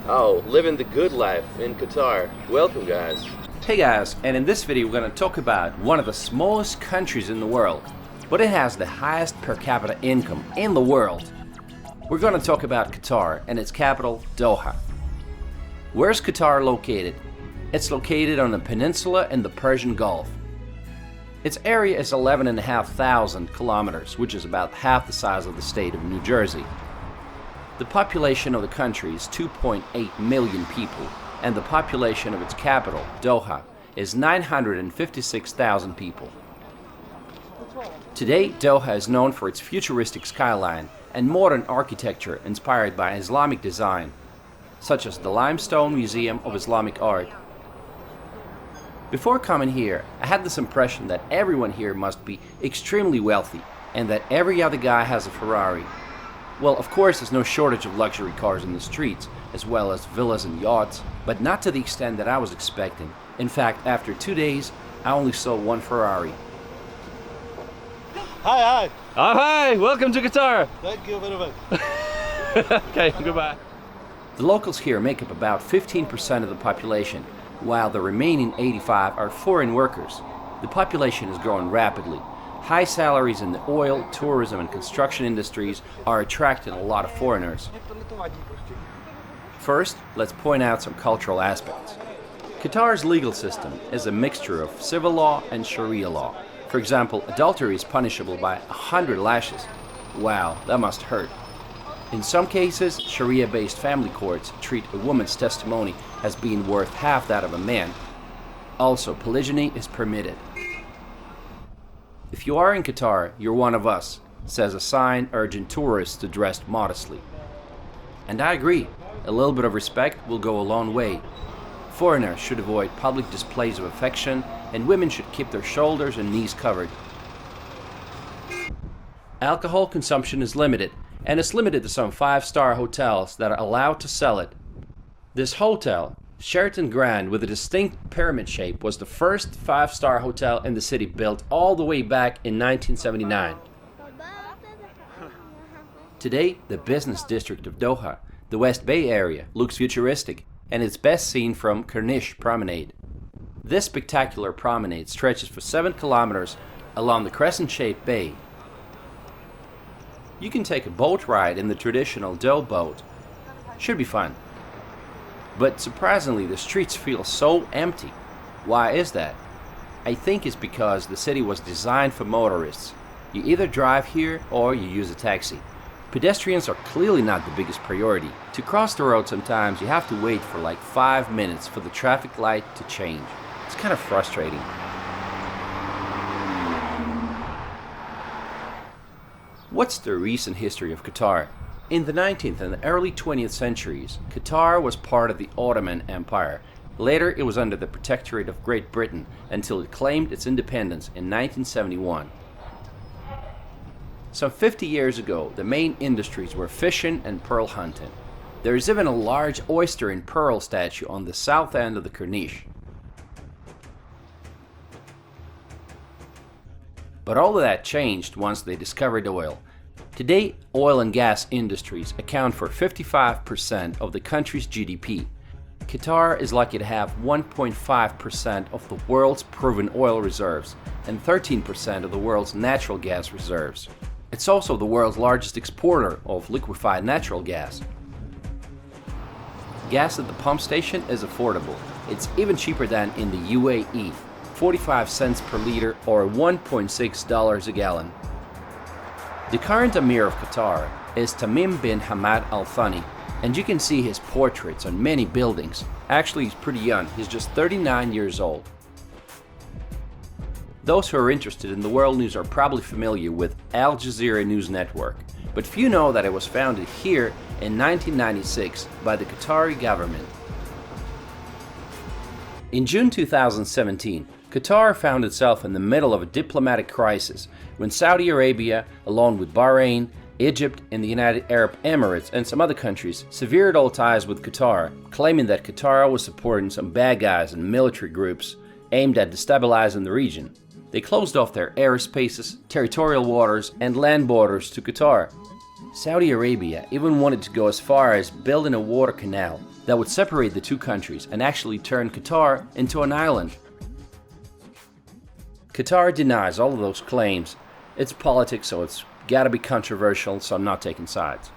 Oh, living the good life in Qatar. Welcome, guys. Hey guys, and in this video we're going to talk about one of the smallest countries in the world, but it has the highest per capita income in the world. We're going to talk about Qatar and its capital, Doha. Where's Qatar located? It's located on a peninsula in the Persian Gulf. Its area is 11,500 kilometers, which is about half the size of the state of New Jersey. The population of the country is 2.8 million people, and the population of its capital, Doha, is 956,000 people. Today, Doha is known for its futuristic skyline and modern architecture inspired by Islamic design, such as the Limestone Museum of Islamic Art. Before coming here, I had this impression that everyone here must be extremely wealthy and that every other guy has a Ferrari. Well, of course, there's no shortage of luxury cars in the streets, as well as villas and yachts, but not to the extent that I was expecting. In fact, after 2 days, I only saw one Ferrari. Hi. Oh, hi! Welcome to Qatar! Thank you very much. Okay, goodbye. The locals here make up about 15% of the population, while the remaining 85 are foreign workers. The population is growing rapidly. High salaries in the oil, tourism, and construction industries are attracting a lot of foreigners. First, let's point out some cultural aspects. Qatar's legal system is a mixture of civil law and Sharia law. For example, adultery is punishable by 100 lashes. Wow, that must hurt. In some cases, Sharia-based family courts treat a woman's testimony as being worth half that of a man. Also, polygyny is permitted. If you are in Qatar, you're one of us, says a sign urging tourists to dress modestly. And I agree, a little bit of respect will go a long way. Foreigners should avoid public displays of affection, and women should keep their shoulders and knees covered. Alcohol consumption is limited, and it's limited to some 5-star hotels that are allowed to sell it. This hotel, Sheraton Grand, with a distinct pyramid shape, was the first 5-star hotel in the city, built all the way back in 1979. Today, the business district of Doha, the West Bay area, looks futuristic, and it's best seen from Corniche Promenade. This spectacular promenade stretches for 7 kilometers along the crescent-shaped bay. You can take a boat ride in the traditional dough boat. Should be fun. But surprisingly, the streets feel so empty. Why is that? I think it's because the city was designed for motorists. You either drive here or you use a taxi. Pedestrians are clearly not the biggest priority. To cross the road sometimes you have to wait for like 5 minutes for the traffic light to change. It's kind of frustrating. What's the recent history of Qatar? In the 19th and early 20th centuries, Qatar was part of the Ottoman Empire. Later, it was under the protectorate of Great Britain until it claimed its independence in 1971. Some 50 years ago, the main industries were fishing and pearl hunting. There is even a large oyster and pearl statue on the south end of the Corniche. But all of that changed once they discovered oil. Today, oil and gas industries account for 55% of the country's GDP. Qatar is lucky to have 1.5% of the world's proven oil reserves and 13% of the world's natural gas reserves. It's also the world's largest exporter of liquefied natural gas. Gas at the pump station is affordable. It's even cheaper than in the UAE, 45 cents per liter or $1.6 a gallon. The current Emir of Qatar is Tamim bin Hamad Al Thani, and you can see his portraits on many buildings. Actually, he's pretty young, he's just 39 years old. Those who are interested in the world news are probably familiar with Al Jazeera News Network, but few know that it was founded here in 1996 by the Qatari government. In June 2017, Qatar found itself in the middle of a diplomatic crisis when Saudi Arabia, along with Bahrain, Egypt, and the United Arab Emirates and some other countries, severed all ties with Qatar, claiming that Qatar was supporting some bad guys and military groups aimed at destabilizing the region. They closed off their airspaces, territorial waters, and land borders to Qatar. Saudi Arabia even wanted to go as far as building a water canal that would separate the two countries and actually turn Qatar into an island. Qatar denies all of those claims. It's politics, so it's gotta be controversial, so I'm not taking sides.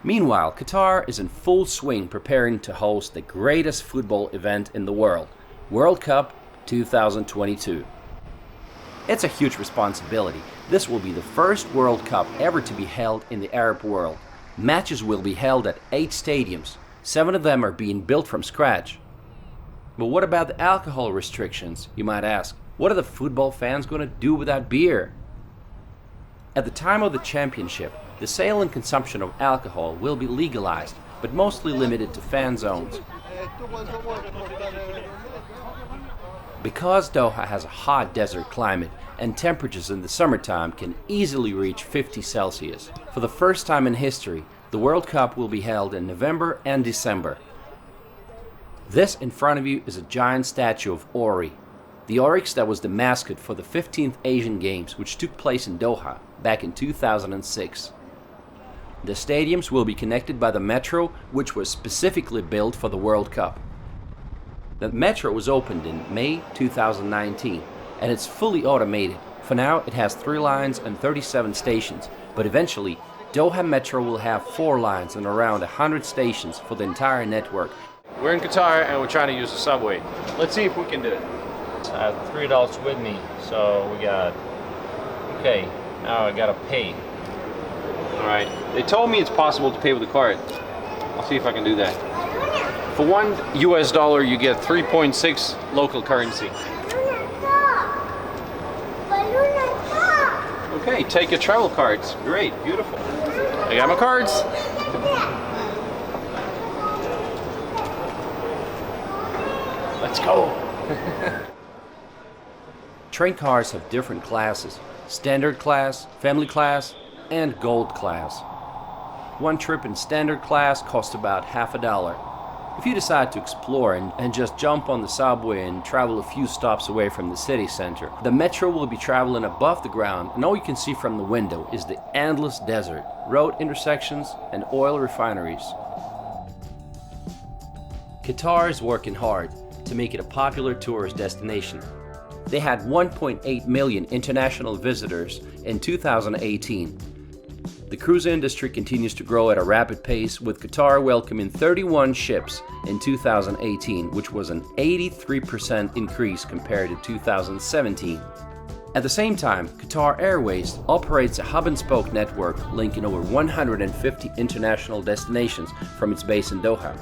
Meanwhile, Qatar is in full swing preparing to host the greatest football event in the world, World Cup 2022. It's a huge responsibility. This will be the first World Cup ever to be held in the Arab world. Matches will be held at 8 stadiums. 7 of them are being built from scratch. But what about the alcohol restrictions, you might ask? What are the football fans going to do without beer? At the time of the championship, the sale and consumption of alcohol will be legalized, but mostly limited to fan zones. Because Doha has a hot desert climate and temperatures in the summertime can easily reach 50 Celsius, for the first time in history, the World Cup will be held in November and December. This in front of you is a giant statue of Ori, the oryx that was the mascot for the 15th Asian Games, which took place in Doha back in 2006. The stadiums will be connected by the metro, which was specifically built for the World Cup. The metro was opened in May 2019 and it's fully automated. For now it has 3 lines and 37 stations, but eventually Doha Metro will have 4 lines and around 100 stations for the entire network. We're in Qatar and we're trying to use the subway. Let's see if we can do it. I have 3 adults with me, so we got, okay, now I gotta pay. All right, they told me it's possible to pay with a card. I'll see if I can do that. For $1 US, you get 3.6 local currency. Okay, take your travel cards. Great, beautiful. I got my cards. Let's go. Train cars have different classes: standard class, family class, and gold class. One trip in standard class costs about $50. If you decide to explore and just jump on the subway and travel a few stops away from the city center, the metro will be traveling above the ground, and all you can see from the window is the endless desert, road intersections, and oil refineries. Qatar is working hard to make it a popular tourist destination. They had 1.8 million international visitors in 2018. The cruise industry continues to grow at a rapid pace, with Qatar welcoming 31 ships in 2018, which was an 83% increase compared to 2017. At the same time, Qatar Airways operates a hub-and-spoke network linking over 150 international destinations from its base in Doha.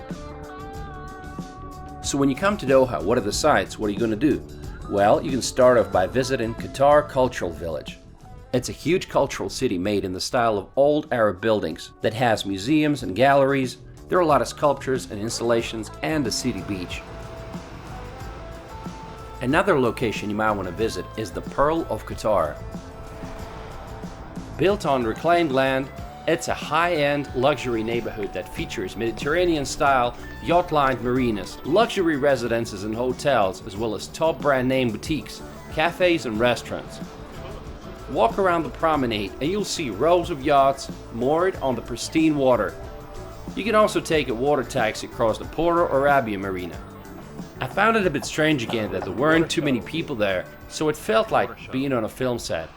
So when you come to Doha, what are the sights? What are you going to do? Well, you can start off by visiting Qatar Cultural Village. It's a huge cultural city made in the style of old Arab buildings that has museums and galleries. There are a lot of sculptures and installations and a city beach. Another location you might want to visit is the Pearl of Qatar. Built on reclaimed land, it's a high-end luxury neighborhood that features Mediterranean-style yacht-lined marinas, luxury residences and hotels, as well as top brand-name boutiques, cafes and restaurants. Walk around the promenade and you'll see rows of yachts moored on the pristine water. You can also take a water taxi across the Porto Arabia Marina. I found it a bit strange again that there weren't too many people there, so it felt like being on a film set.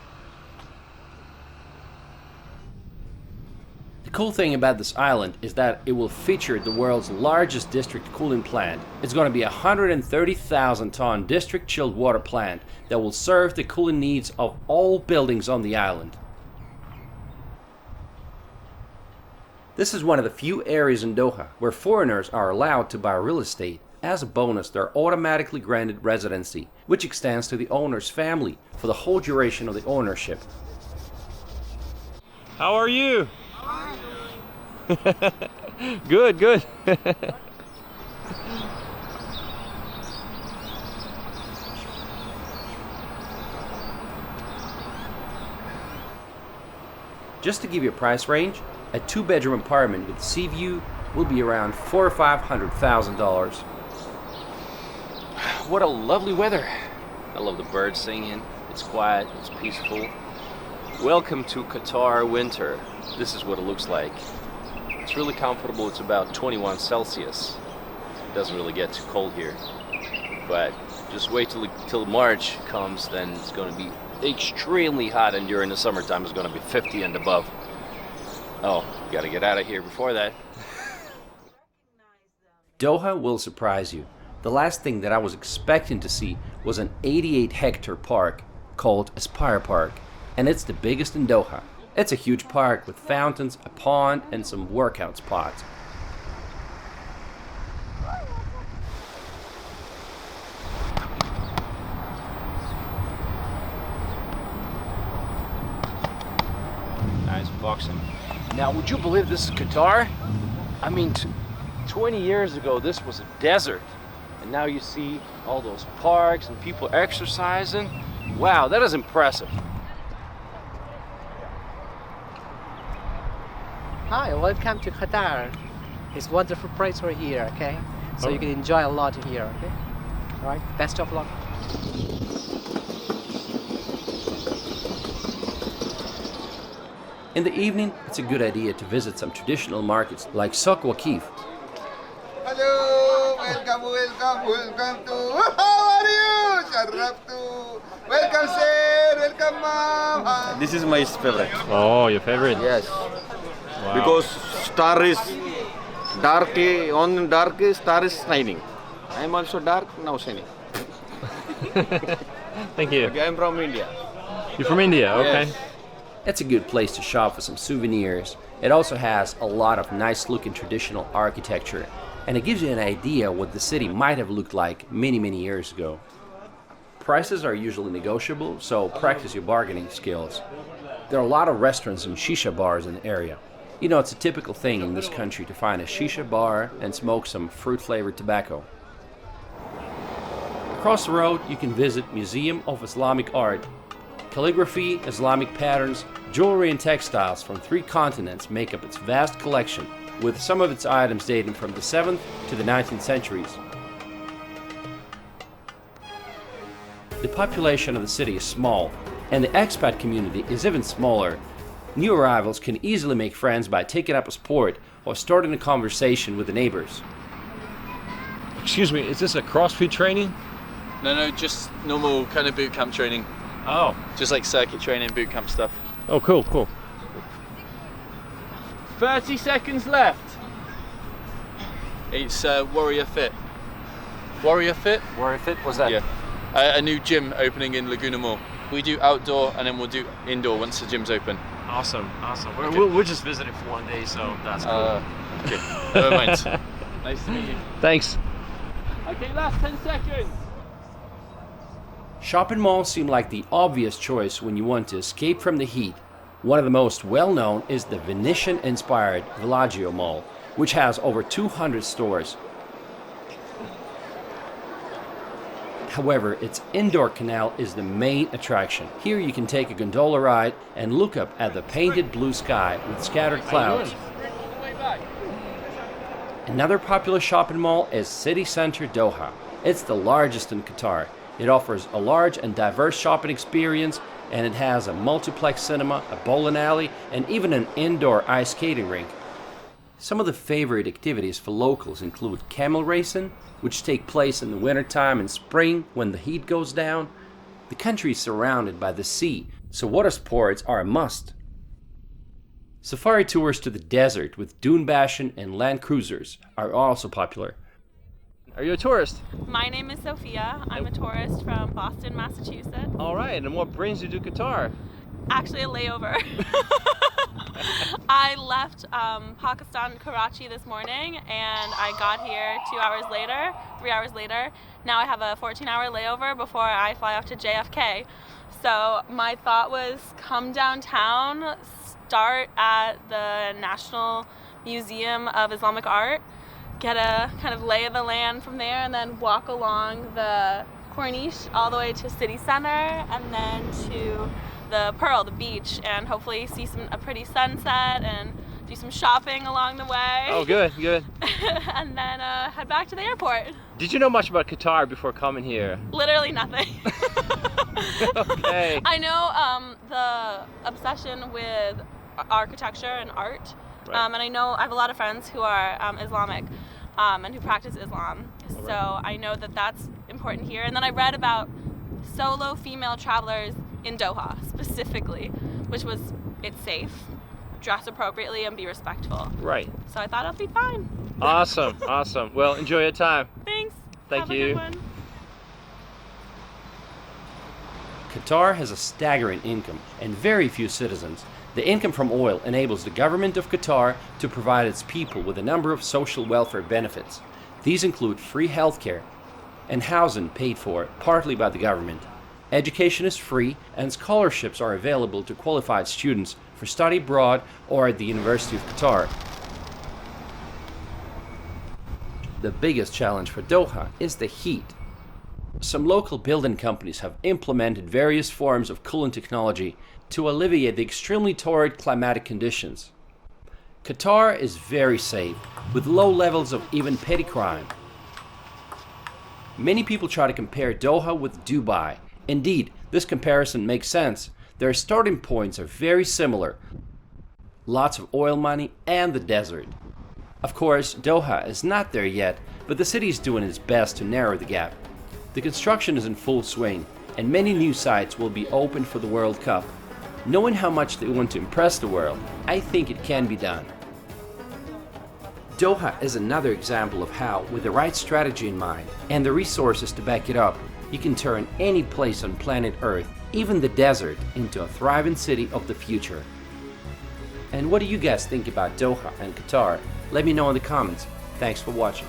The cool thing about this island is that it will feature the world's largest district cooling plant. It's going to be a 130,000 ton district chilled water plant that will serve the cooling needs of all buildings on the island. This is one of the few areas in Doha where foreigners are allowed to buy real estate. As a bonus, they're automatically granted residency, which extends to the owner's family for the whole duration of the ownership. How are you? Good, good. Just to give you a price range, a 2-bedroom apartment with sea view will be around $400,000 or $500,000. What a lovely weather. I love the birds singing. It's quiet, it's peaceful. Welcome to Qatar winter. This is what it looks like. It's really comfortable. It's about 21 Celsius. It doesn't really get too cold here. But just wait till March comes, then it's going to be extremely hot, and during the summertime it's going to be 50 and above. Oh, got to get out of here before that. Doha will surprise you. The last thing that I was expecting to see was an 88-hectare park called Aspire Park, and it's the biggest in Doha. It's a huge park with fountains, a pond, and some workout spots. Nice boxing. Now, would you believe this is Qatar? I mean, 20 years ago, this was a desert. And now you see all those parks and people exercising. Wow, that is impressive. Hi, welcome to Qatar. It's wonderful place right here, okay? So you can enjoy a lot here, okay? All right, best of luck. In the evening, it's a good idea to visit some traditional markets like Souk Waqif. Hello, welcome to. How are you? Sharaftu. Welcome, sir. Welcome, mom. This is my favorite. Oh, your favorite? Yes, Wow. Because star is dark, on dark star is shining. I am also dark, now shining. Thank you. Okay, I am from India. You're from India? Okay. Yes. It's a good place to shop for some souvenirs. It also has a lot of nice looking traditional architecture, and it gives you an idea what the city might have looked like many years ago. Prices are usually negotiable, so practice your bargaining skills. There are a lot of restaurants and shisha bars in the area. You know, it's a typical thing in this country to find a shisha bar and smoke some fruit-flavored tobacco. Across the road, you can visit Museum of Islamic Art. Calligraphy, Islamic patterns, jewelry and textiles from 3 continents make up its vast collection, with some of its items dating from the 7th to the 19th centuries. The population of the city is small, and the expat community is even smaller. New arrivals can easily make friends by taking up a sport or starting a conversation with the neighbors. Excuse me, is this a CrossFit training? No, just normal kind of boot camp training. Oh. Just like circuit training, boot camp stuff. Oh, cool. 30 seconds left. It's Warrior Fit. Warrior Fit? Warrior Fit? What's that? Yeah. A new gym opening in Laguna Mall. We do outdoor and then we'll do indoor once the gym's open. Awesome. Okay. We're just visiting for one day, so that's cool. Okay, never mind. Nice to meet you. Thanks. Okay, last 10 seconds. Shopping malls seem like the obvious choice when you want to escape from the heat. One of the most well-known is the Venetian-inspired Villaggio Mall, which has over 200 stores. However, its indoor canal is the main attraction. Here you can take a gondola ride and look up at the painted blue sky with scattered clouds. Another popular shopping mall is City Center Doha. It's the largest in Qatar. It offers a large and diverse shopping experience, and it has a multiplex cinema, a bowling alley, and even an indoor ice skating rink. Some of the favorite activities for locals include camel racing, which take place in the wintertime and spring when the heat goes down. The country is surrounded by the sea, so water sports are a must. Safari tours to the desert with dune bashing and land cruisers are also popular. Are you a tourist? My name is Sophia. I'm a tourist from Boston, Massachusetts. All right, and what brings you to Qatar? Actually, a layover. I left Pakistan, Karachi this morning, and I got here 3 hours later. Now I have a 14-hour layover before I fly off to JFK. So my thought was come downtown, start at the National Museum of Islamic Art, get a kind of lay of the land from there, and then walk along the Corniche all the way to City Center, and then to the Pearl, the beach, and hopefully see a pretty sunset and do some shopping along the way. Oh, good. And then head back to the airport. Did you know much about Qatar before coming here? Literally nothing. Okay. I know the obsession with architecture and art. Right. And I know I have a lot of friends who are Islamic and who practice Islam. All So I know that that's important here. And then I read about solo female travelers in Doha specifically, which was it's safe, dress appropriately, and be respectful. Right. So I thought I'll be fine. Awesome. Awesome. Well, enjoy your time. Thanks. Thank Have a you. good one. Qatar has a staggering income and very few citizens. The income from oil enables the government of Qatar to provide its people with a number of social welfare benefits. These include free healthcare and housing paid for partly by the government. Education is free and scholarships are available to qualified students for study abroad or at the University of Qatar. The biggest challenge for Doha is the heat. Some local building companies have implemented various forms of cooling technology to alleviate the extremely torrid climatic conditions. Qatar is very safe, with low levels of even petty crime. Many people try to compare Doha with Dubai. Indeed, this comparison makes sense. Their starting points are very similar. Lots of oil money and the desert. Of course, Doha is not there yet, but the city is doing its best to narrow the gap. The construction is in full swing, and many new sites will be opened for the World Cup. Knowing how much they want to impress the world, I think it can be done. Doha is another example of how, with the right strategy in mind and the resources to back it up, you can turn any place on planet Earth, even the desert, into a thriving city of the future. And what do you guys think about Doha and Qatar? Let me know in the comments. Thanks for watching.